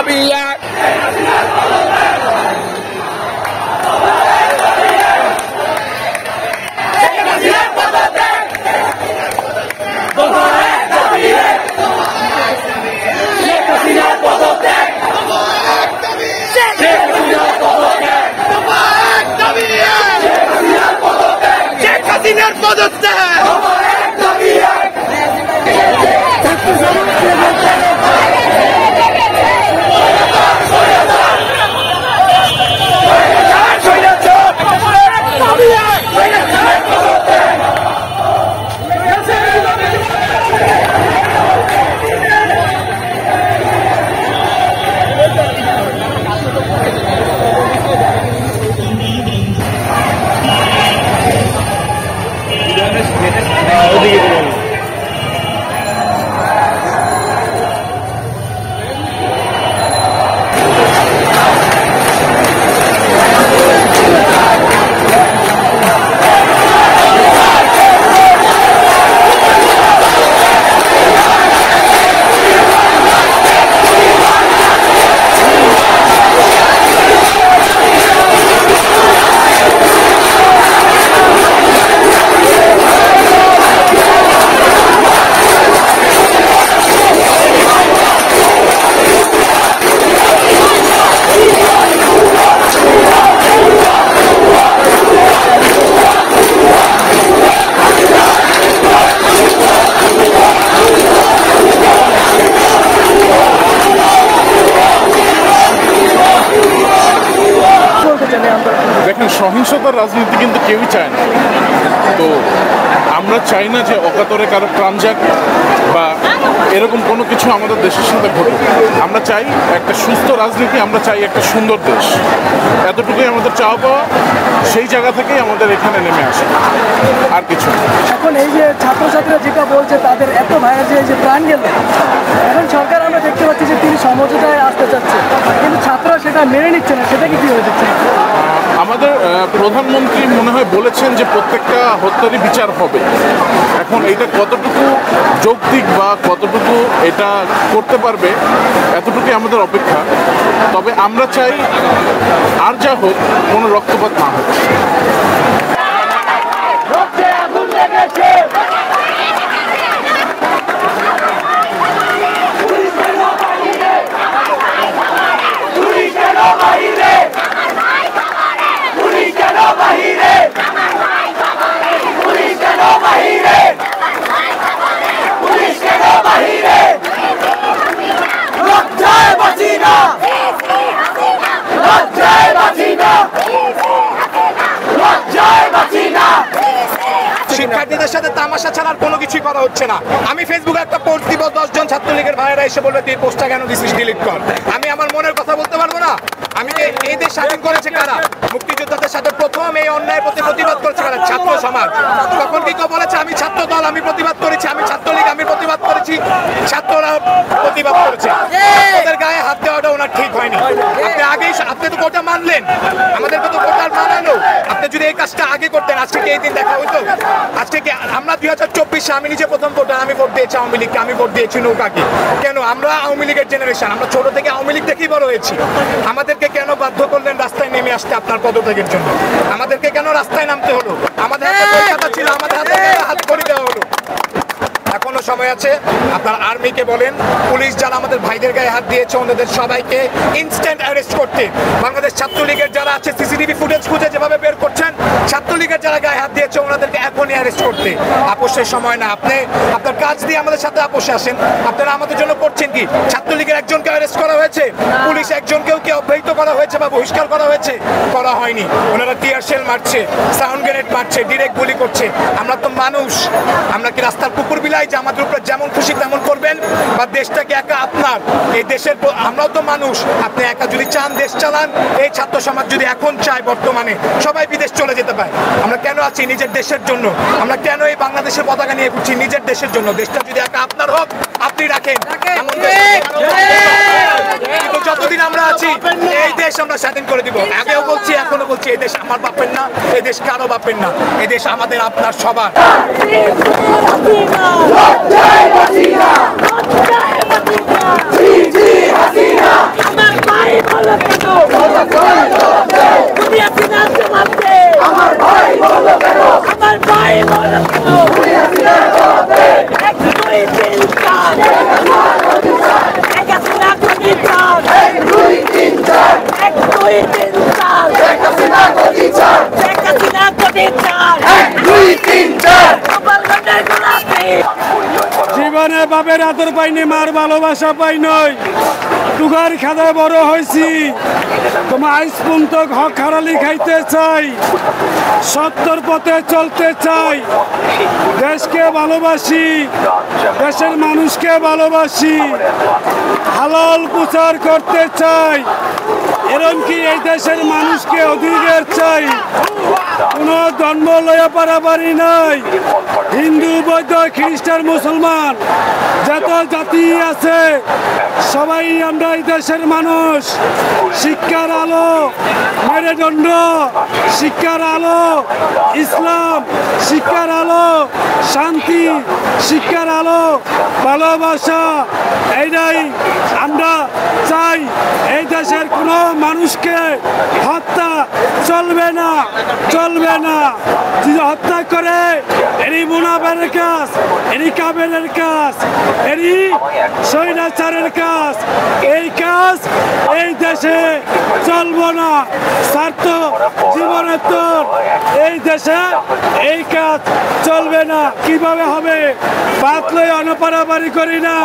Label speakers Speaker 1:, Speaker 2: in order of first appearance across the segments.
Speaker 1: দাবি এক।
Speaker 2: সহিংসতার রাজনীতি কিন্তু কেউই চায় না। তো আমরা চাই না যে অকাতরে কারো প্রাণ যাক বা এরকম কোনো কিছু আমাদের দেশের সাথে ঘটুক। আমরা চাই একটা সুস্থ রাজনীতি, আমরা চাই একটা সুন্দর দেশ। এতটুকুই আমাদের চাওয়া পাওয়া, সেই জায়গা থেকেই আমাদের এখানে নেমে আসে, আর কিছু।
Speaker 3: এখন এই যে ছাত্রছাত্রীরা যেটা বলছে তাদের এত ভাইয়ের যে প্রাণ গেল, এখন সরকার আমরা দেখতে পাচ্ছি যে তিনি সমঝোতায় আসতে চাচ্ছে, কিন্তু ছাত্ররা সেটা মেনে নিচ্ছে না, সেটা কি হয়ে যাচ্ছে?
Speaker 2: আমাদের প্রধানমন্ত্রী মনে হয় বলেছেন যে প্রত্যেকটা হত্যারই বিচার হবে। এখন এটা কতটুকু যৌক্তিক বা কতটুকু এটা করতে পারবে, এতটুকুই আমাদের অপেক্ষা। তবে আমরা চাই আর যা হোক কোনো রক্তপাত না হোক।
Speaker 1: শিক্ষার্থীদের সাথে তামাশা ছাড়ার কোনো কিছুই করা হচ্ছে না। আমি ফেসবুকে একটা পোস্ট দিব, 10 জন ছাত্রলীগের ভাইয়েরা এসে বলবে তুই পোস্টটা কেন দিছিস, ডিলিট কর। আমি আমার মনের কথা বলতে পারবো না? আমি এই দেশ স্বাধীন করেছে কারা? মুক্তিযোদ্ধাদের সাথে প্রথম এই অন্যায় প্রতি প্রতিবাদ করেছে কারা? ছাত্র সমাজ। তখন কি কেউ বলেছে আমি ছাত্র দল, আমি প্রতিবাদ করেছি, আমি ছাত্রলীগ, আমি প্রতিবাদ করেছি? ছাত্ররা প্রতিবাদ করেছে। ওদের গায়ে হাত দেওয়াটা ওনার ঠিক হয়নি। আপনি তো কোটা মানলেন, আমাদেরকে তো কোটা মানানো। আপনি যদি এই কাজটা আগে করতেন, আজকে কি এই দিন দেখা হইতো? আজকে কি আমরা 2024-এ, আমি নিজে প্রথম ভোটার, আমি ভোট দিয়েছি আওয়ামী লীগকে, আমি ভোট দিয়েছি নৌকাকে। কেন? আমরা আওয়ামী লীগের জেনারেশন, আমরা ছোট থেকে আওয়ামী লীগ দেখেই বড় হয়েছি। আমাদেরকে কেন বাধ্য করলেন রাস্তায় নেমে আসতে আপনার পদত্যাগের জন্য? আমাদেরকে কেন রাস্তায় নামতে হলো? আমাদের হাতে কলকাতা ছিল, আমাদের হাতে হাত করে দেওয়া হলো। এখনো সময় আছে, আপনার আর্মিকে বলেন, পুলিশ যারা আমাদের ভাইদের গায়ে হাত দিয়েছে ওনাদের সবাইকে ইনস্ট্যান্ট অ্যারেস্ট করতে। বাংলাদেশ ছাত্রলীগের যারা আছে সিসিটিভি ফুটেজ খুঁজে যেভাবে বের করছেন, ছাত্রলীগের যারা গায়ে হাত দিয়েছে ওনাদেরকে এখনই অ্যারেস্ট করতে। আপোষের সময় না। আপনি আপনার কাজ দিয়ে আমাদের সাথে আপোষে আসেন। আপনারা আমাদের জন্য করছেন কি? ছাত্রলীগের একজনকে অ্যারেস্ট করা হয়েছে, পুলিশ একজনকেও কি অব্যাহত করা হয়েছে বা বহিষ্কার করা হয়েছে? করা হয়নি। ওনারা টিয়ার শেল মারছে, সাউন্ড গ্রেনেড মারছে, ডিরেক্ট গুলি করছে। আমরা তো মানুষ, আমরা কি রাস্তার কুকুর বিলাই যে আমাদের উপরে যেমন খুশি তেমন করবেন? বা দেশটাকে একা আপনার, এই দেশের আমরাও তো মানুষ। আপনি একা যদি চান দেশ চালান, এই ছাত্র সমাজ যদি এখন চায় বর্তমানে সবাই বিদেশ চলে যেতে পারে। আমরা কেন আছি? নিজের দেশের জন্য। আমরা কেন এই বাংলাদেশের পতাকা নিয়ে ঘুরছি? নিজের দেশের জন্য। দেশটা যদি একা আপনার হোক, আপনি রাখেন। কিন্তু যতদিন আমরা আছি, এই দেশ আমরা স্বাধীন করে দিব। আগেও বলছি, এখনো বলছি, এই দেশ আমার বাপের না, এই দেশ কারো বাপের না, এই দেশ আমাদের আপনার সবার।
Speaker 4: হাসিনা জীবনে বাপের আদর পাইনি, মার ভালোবাসা পাই নই, টুকার খাদায় বড় হয়েছি। তোমার আইসপুন তো খারালি খাইতে চাই, সত্যর পথে চলতে চাই, দেশকে ভালোবাসি, দেশের মানুষকে ভালোবাসি, হালাল প্রচার করতে চাই, এমনকি এই দেশের মানুষকে অধিকার চাই। কোন জন্ম লয়া পারাবারি নাই। হিন্দু, বৌদ্ধ, খ্রিস্টান, মুসলমান যত জাতি আছে সবাই আমরা এই দেশের মানুষ। শিক্ষার আলো মেরুদণ্ড, শিক্ষার আলো ইসলাম, শিক্ষার আলো শান্তি, শিক্ষার আলো ভালোবাসা, এইটাই আমরা চাই। এই দেশের কোনো মানুষকে হত্যা চলবে না, চলবে না। যদি হত্যা করে এরই মুনাফের কাজ, এরই কাবেরের কাজ, এরই স্বৈরাচারের কাজ। এই কাজ এই দেশে চলবো না। স্বার্থ জীবনের তো এই দেশে এই কাজ চলবে না। কিভাবে হবে? বাদ লয়ে অনপারাবারি করি না,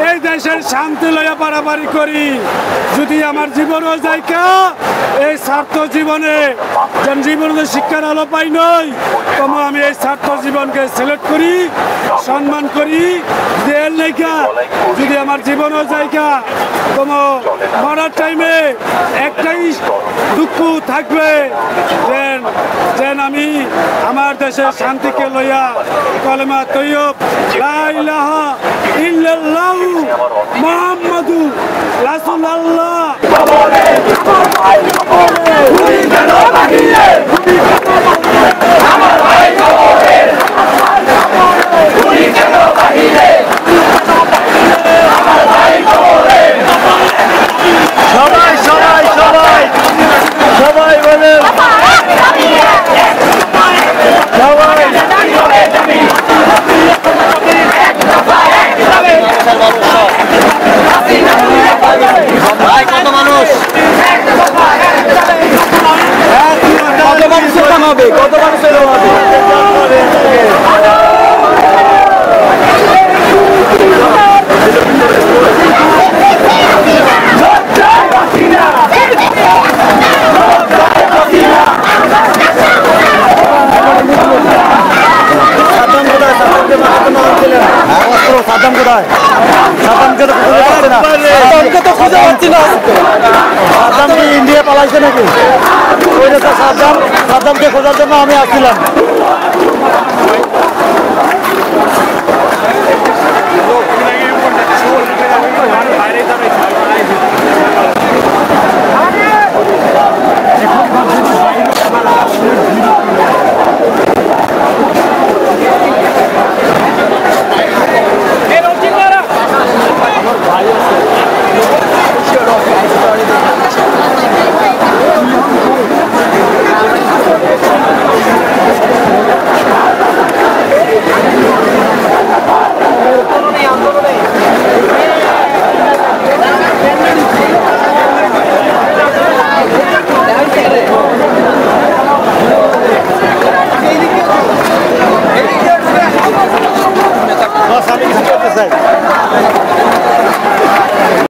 Speaker 4: এই দেশের শান্তি লইয়া পারাবারি করি। যদি আমার জীবনও যাইকা এই স্বার্থ জীবনে যেন জীবনে শিক্ষার আলো পাই নই, তবে আমি এই স্বার্থ জীবনকে সিলেক্ট করি, সম্মান করি। দেড় লেখা যদি আমার জীবনও জায়গা কোনো মরার টাইমে একটাই দুঃখ থাকবে, যেন আমি আমার দেশের শান্তিকে লইয়া কলেমা তৈয়ব লা ইলাহা ইল্লাল্লাহু মুহাম্মাদু রাসূলুল্লাহ।
Speaker 5: সবাই সবাই সবাই সবাই বলে সবাই কত মানুষ হবে, কত মানুষের হবে। সাদ্দাম কোথায়? সাদ্দামকে তো খুঁজে পাচ্ছে না, সাদ্দামকে তো খুঁজে পাচ্ছি না। সাদ্দাম কি ইন্ডিয়া পালাইছে নাকি? ওই যে সাদ্দাম, সাদ্দামকে খোঁজার জন্য আমি আসছিলাম।